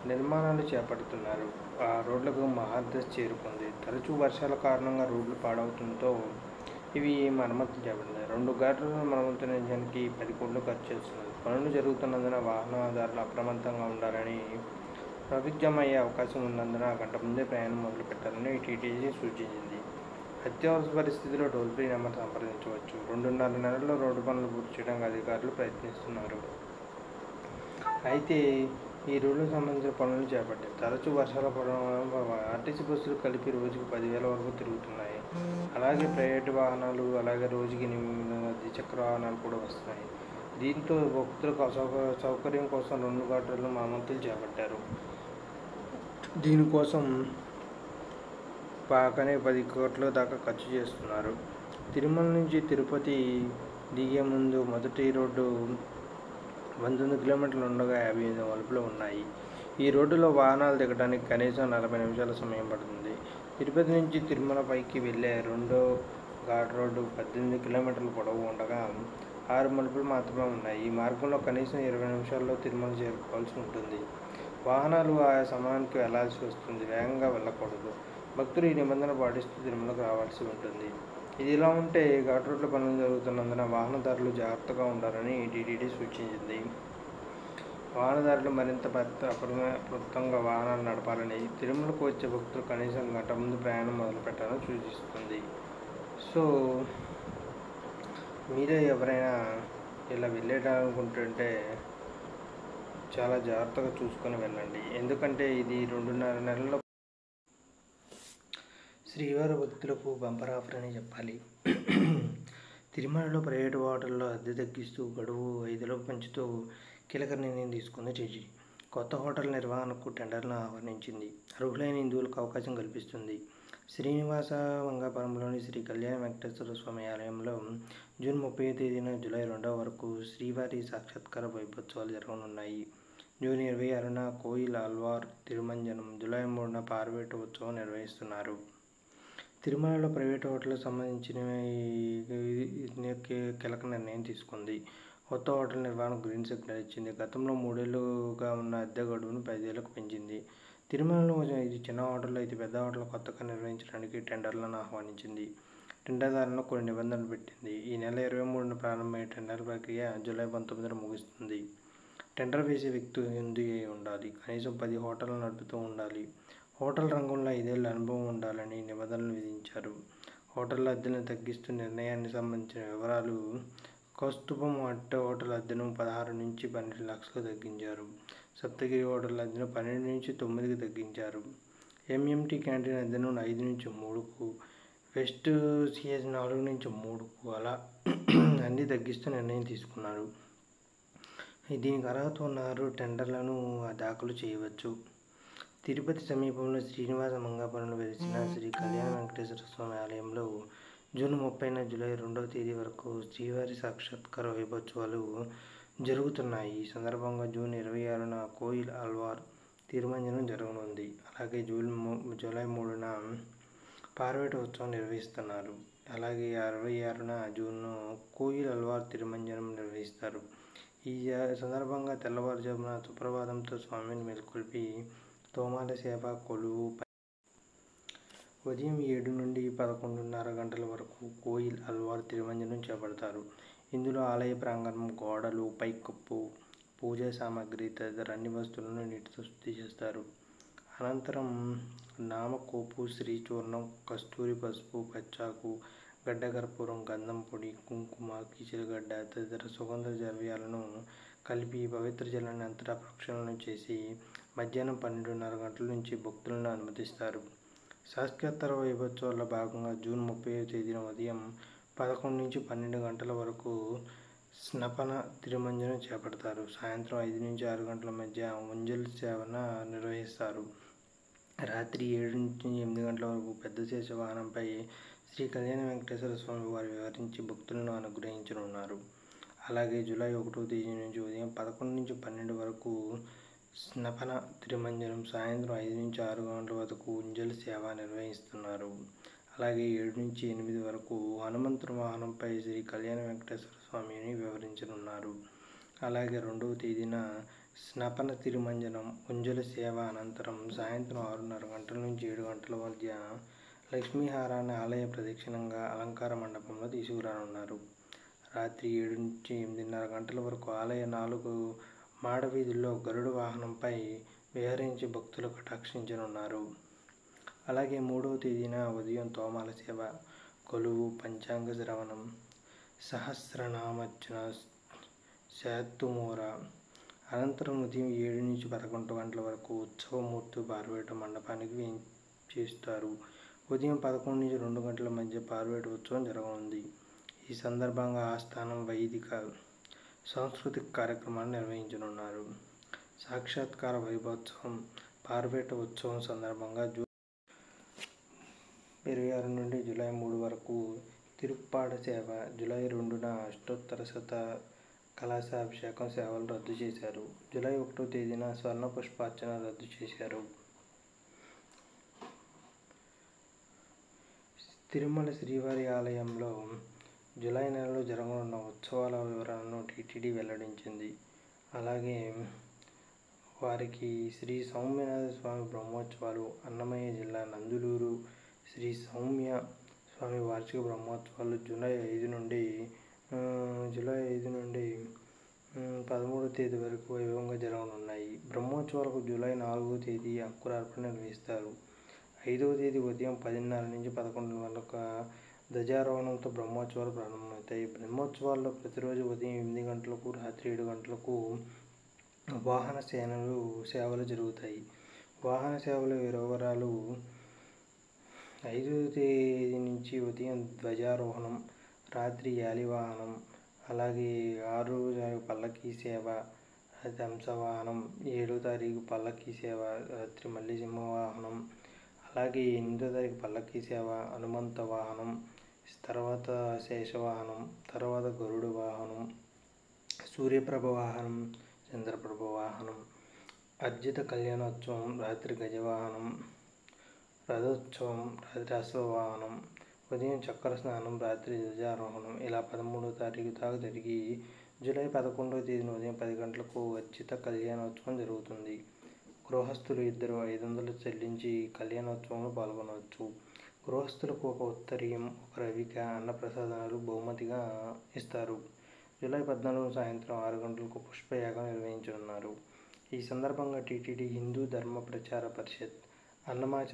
నిర్మాణాలు చేపడుతున్నారు. ఆ రోడ్లకు మహద్దశ చేరుకుంది. తరచూ వర్షాల కారణంగా రోడ్లు పాడవడంతో ఇవి మరమ్మతులు చేపడుతున్నాయి. 2 గార్డర్లను మరమ్మతులకు 10 కోట్లు ఖర్చు చేస్తున్నారు. పనులు జరుగుతున్నందున వాహనదారులు అప్రమత్తంగా ఉండాలని, ట్రాఫిక్ జామ్ అయ్యే అవకాశం ఉన్నందున గంట ముందే ప్రయాణం మొదలు పెట్టాలని టీటీడీ సూచించింది. అత్యవసర పరిస్థితుల్లో టోల్ ఫ్రీ నెంబర్ సంప్రదించవచ్చు. 2.5 నెలల్లో రోడ్డు పనులు పూర్తి చేయడానికి అధికారులు ప్రయత్నిస్తున్నారు. అయితే ఈ రోడ్లకు సంబంధించిన పనులు చేపట్టారు. తరచూ వర్షాల ప్రభావం ఆర్టీసీ బస్సులు కలిపి రోజుకు 10,000 వరకు తిరుగుతున్నాయి. అలాగే ప్రైవేటు వాహనాలు, అలాగే రోజుకి 800 ద్విచక్ర వాహనాలు కూడా వస్తున్నాయి. దీంతో భక్తులకు సౌకర్యం కోసం 2 గార్డర్లను మరమ్మతులు చేపట్టారు. దీనికోసం పాకనే 10 కోట్ల దాకా ఖర్చు చేస్తున్నారు. తిరుమల నుంచి తిరుపతి దిగే ముందు మొదటి రోడ్డు 19 కిలోమీటర్లు ఉండగా 58 మలుపులు ఉన్నాయి. ఈ రోడ్డులో వాహనాలు దిగడానికి కనీసం 40 నిమిషాల సమయం పడుతుంది. తిరుపతి నుంచి తిరుమల పైకి వెళ్లే రెండో ఘాట్ రోడ్డు 18 కిలోమీటర్ల పొడవు ఉండగా 6 మలుపులు మాత్రమే ఉన్నాయి. ఈ మార్గంలో కనీసం 20 నిమిషాల్లో తిరుమల చేరుకోవాల్సి ఉంటుంది. వాహనాలు ఆయా సమయానికి వెళ్లాల్సి వస్తుంది. వేగంగా వెళ్ళకూడదు. భక్తులు ఈ నిబంధన పాటిస్తూ తిరుమలకు రావాల్సి ఉంటుంది. ఇది ఇలా ఉంటే ఘాట్ రోడ్ల పనులు జరుగుతున్నందున వాహనదారులు జాగ్రత్తగా ఉండాలని టీటీడీ సూచించింది. వాహనదారులు మరింత అప్రమత్తంగా వాహనాలు నడపాలని, తిరుమలకు వచ్చే భక్తులు కనీసం గంట ముందు ప్రయాణం మొదలు పెట్టాలని సూచిస్తుంది. సో మీరే ఎవరైనా ఇలా వెళ్ళాలనుకుంటుంటే చాలా జాగ్రత్తగా చూసుకొని వెళ్ళండి. ఎందుకంటే ఇది 2.5 నెలల్లో శ్రీవారి భక్తులకు బంపర్ ఆఫర్ అని చెప్పాలి. తిరుమలలో ప్రైవేటు హోటల్లో అద్దె తగ్గిస్తూ గడువు 5 పెంచుతూ కీలక నిర్ణయం తీసుకుంది టీటీడీ. కొత్త హోటల్ నిర్వహణకు టెండర్లను ఆహ్వానించింది. అర్హులైన హిందువులకు అవకాశం కల్పిస్తుంది. శ్రీనివాస మంగాపురంలోని శ్రీ కళ్యాణ వెంకటేశ్వర స్వామి ఆలయంలో జూన్ 30వ తేదీ జూలై 2వ వరకు శ్రీవారి సాక్షాత్కార వైభవోత్సవాలు జరగనున్నాయి. జూన్ 26న కోయిల్ ఆళ్వార్ తిరుమంజనం, జూలై 3న పార్వేట ఉత్సవం నిర్వహిస్తున్నారు. తిరుమలలో ప్రైవేటు హోటళ్లకు సంబంధించిన కీలక నిర్ణయం తీసుకుంది. కొత్త హోటల్ నిర్వహణకు గ్రీన్ సిగ్నల్ ఇచ్చింది. గతంలో 3 ఏళ్లుగా ఉన్న అద్దె గడువును 10 ఏళ్లకు పెంచింది. తిరుమలలో ఇది చిన్న హోటల్ అయితే పెద్ద హోటల్ కొత్తగా నిర్వహించడానికి టెండర్లను ఆహ్వానించింది. టెండర్దారులకు కొన్ని నిబంధనలు పెట్టింది. ఈ నెల 23న ప్రారంభమయ్యే టెండర్ ప్రక్రియ జూలై 19న ముగుస్తుంది. టెండర్ వేసే వ్యక్తి హిందూ అయి ఉండాలి. కనీసం 10 హోటళ్లు నడుపుతూ ఉండాలి. హోటల్ రంగంలో 5 ఏళ్ల అనుభవం ఉండాలని నిబంధనలు విధించారు. హోటళ్ల అద్దెలను తగ్గిస్తూ నిర్ణయానికి సంబంధించిన వివరాలు. కౌస్తుభం హోటల్ అద్దెను 16 నుంచి 12 లక్షలకు తగ్గించారు. సప్తగిరి హోటల్ అద్దెను 12 నుంచి 9కి తగ్గించారు. ఎంఎంటీ క్యాంటీన్ అద్దెను 5 నుంచి 3కు, వెస్ట్ సిఎస్ 4 నుంచి 3కు అలా అన్నీ తగ్గిస్తూ నిర్ణయం తీసుకున్నారు. దీనికి అర్హత ఉన్నవారు టెండర్లను దాఖలు చేయవచ్చు. తిరుపతి సమీపంలో శ్రీనివాస మంగాపురంలో వెలిసిన శ్రీ కళ్యాణ వెంకటేశ్వర స్వామి ఆలయంలో జూన్ 30న జూలై 2వ తేదీ వరకు శ్రీవారి సాక్షాత్కార వైభవోత్సవాలు జరుగుతున్నాయి. ఈ సందర్భంగా జూన్ 26న కోయిల్ ఆళ్వార్ తిరుమంజనం జరగనుంది. అలాగే జూలై 3న పార్వేట ఉత్సవం నిర్వహిస్తున్నారు. అలాగే 26న జూన్ను కోయిల్ ఆళ్వార్ తిరుమంజనం నిర్వహిస్తారు. ఈ సందర్భంగా తెల్లవారుజామున సుప్రభాతంతో స్వామిని మేల్కొల్పి తోమాల సేవ, కొలువు, ఉదయం 7 నుండి 11:30 గంటల వరకు కోయిల్ ఆళ్వార్ తిరుమంజనం చేపడతారు. ఇందులో ఆలయ ప్రాంగణం, గోడలు, పైకప్పు, పూజా సామాగ్రి తదితర అన్ని వస్తువులను నీటితో శుద్ధి చేస్తారు. అనంతరం నామకోపు, శ్రీచూర్ణం, కస్తూరి, పసుపు, పచ్చాకు, గడ్డకర్పూరం, గంధం పొడి, కుంకుమ, కీచలగడ్డ తదితర సుగంధ ద్రవ్యాలను కలిపి పవిత్ర జలాన్ని అంతటా ప్రక్షాళన చేసి మధ్యాహ్నం 12:30 గంటల నుంచి భక్తులను అనుమతిస్తారు. సాక్షాత్కార వైభవోత్సవాల్లో భాగంగా జూన్ 30వ తేదీన ఉదయం 11 నుంచి 12 గంటల వరకు స్నపన తిరుమంజనం చేపడతారు. సాయంత్రం 5 నుంచి 6 గంటల మధ్య ఉంజల్ సేవన నిర్వహిస్తారు. రాత్రి 7 నుంచి 8 గంటల వరకు పెద్ద శేష వాహనంపై శ్రీ కళ్యాణ వెంకటేశ్వర స్వామి వారు విహరించి భక్తులను అనుగ్రహించనున్నారు. అలాగే జూలై 1వ తేదీ నుంచి ఉదయం 11 నుంచి 12 వరకు స్నపన తిరుమంజనం, సాయంత్రం 5 నుంచి 6 గంటల వరకు ఉంజల్ సేవ నిర్వహిస్తున్నారు. అలాగే 7 నుంచి 8 వరకు హనుమంతుని వాహనంపై శ్రీ కళ్యాణ వెంకటేశ్వర స్వామిని వివరించనున్నారు. అలాగే 2వ తేదీన స్నపన తిరుమంజనం ఉంజల సేవ అనంతరం సాయంత్రం 6:30 గంటల నుంచి 7 గంటల మధ్య లక్ష్మీహారాన్ని ఆలయ ప్రదక్షిణంగా అలంకార మండపంలో తీసుకురానున్నారు. రాత్రి 7 నుంచి 8:30 గంటల వరకు ఆలయ 4 మాడవీధుల్లో గరుడ వాహనంపై విహరించి భక్తులు కటాక్షించనున్నారు. అలాగే 3వ తేదీన ఉదయం తోమాల సేవ, కొలువు, పంచాంగ శ్రవణం, సహస్రనామార్చన, శాతుమూర, అనంతరం ఉదయం 7 నుంచి 11 గంటల వరకు ఉత్సవమూర్తి పార్వేట మండపానికి చేస్తారు. ఉదయం 11 నుంచి 2 గంటల మధ్య పార్వేట ఉత్సవం జరగనుంది. ఈ సందర్భంగా ఆస్థానం వైదిక, సాంస్కృతిక కార్యక్రమాలు నిర్వహించనున్నారు. సాక్షాత్కార వైభవోత్సవం పార్వేట ఉత్సవం సందర్భంగా జూన్ 26 నుండి జూలై 3 వరకు తిరుప్పాడ సేవ, జూలై 2న అష్టోత్తర శత కలశాభిషేకం సేవలు రద్దు చేశారు. జూలై 1వ తేదీన స్వర్ణ పుష్పార్చన రద్దు చేశారు. తిరుమల శ్రీవారి ఆలయంలో జూలై నెలలో జరగనున్న ఉత్సవాల వివరాలను టీటీడీ వెల్లడించింది. అలాగే వారికి శ్రీ సౌమ్యనాథ స్వామి బ్రహ్మోత్సవాలు, అన్నమయ్య జిల్లా నందులూరు శ్రీ సౌమ్య స్వామి వార్షిక బ్రహ్మోత్సవాలు జూలై 5 నుండి 13వ తేదీ వరకు వైభవంగా జరగనున్నాయి. బ్రహ్మోత్సవాలకు జూలై 4వ తేదీ అంకురార్పణ నిర్వహిస్తారు. 5వ తేదీ ఉదయం 10:30 నుంచి 11 గంటలకు ధ్వజారోహణంతో బ్రహ్మోత్సవాలు ప్రారంభమవుతాయి. బ్రహ్మోత్సవాల్లో ప్రతిరోజు ఉదయం 8 గంటలకు, రాత్రి 7 గంటలకు వాహన సేవలు జరుగుతాయి. వాహన సేవల వివరాలు 5వ తేదీ నుంచి ఉదయం ధ్వజారోహణం, రాత్రి యాలివాహనం, అలాగే 6వ తారీఖు పల్లకీ సేవ, రాత్రి హంసవాహనం, 7వ తారీఖు పల్లకీ సేవ, రాత్రి మళ్ళీ సింహవాహనం, అలాగే 8వ తారీఖు పల్లకీ సేవ, హనుమంత వాహనం, తర్వాత శేషవాహనం, తర్వాత గరుడ వాహనం, సూర్యప్రభ వాహనం, చంద్రప్రభ వాహనం, అర్జిత కళ్యాణోత్సవం, రాత్రి గజవాహనం, రథోత్సవం, రాత్రి అశ్వవాహనం, ఉదయం చక్ర స్నానం, రాత్రి ధ్వజారోహణం ఇలా 13వ తారీఖు దాకా జరిగి జూలై 11వ తేదీన ఉదయం 10 గంటలకు అర్జిత కళ్యాణోత్సవం జరుగుతుంది. గృహస్థులు ఇద్దరు 500 చెల్లించి కళ్యాణోత్సవంలో పాల్గొనవచ్చు. గృహస్థులకు ఒక ఉత్తరీయం, ఒక రవిక, అన్నప్రసాదాలు బహుమతిగా ఇస్తారు. జూలై 14న సాయంత్రం 6 గంటలకు పుష్పయాగం నిర్వహించనున్నారు. ఈ సందర్భంగా టీటీడీ, హిందూ ధర్మ ప్రచార పరిషత్, అన్నమాచార్య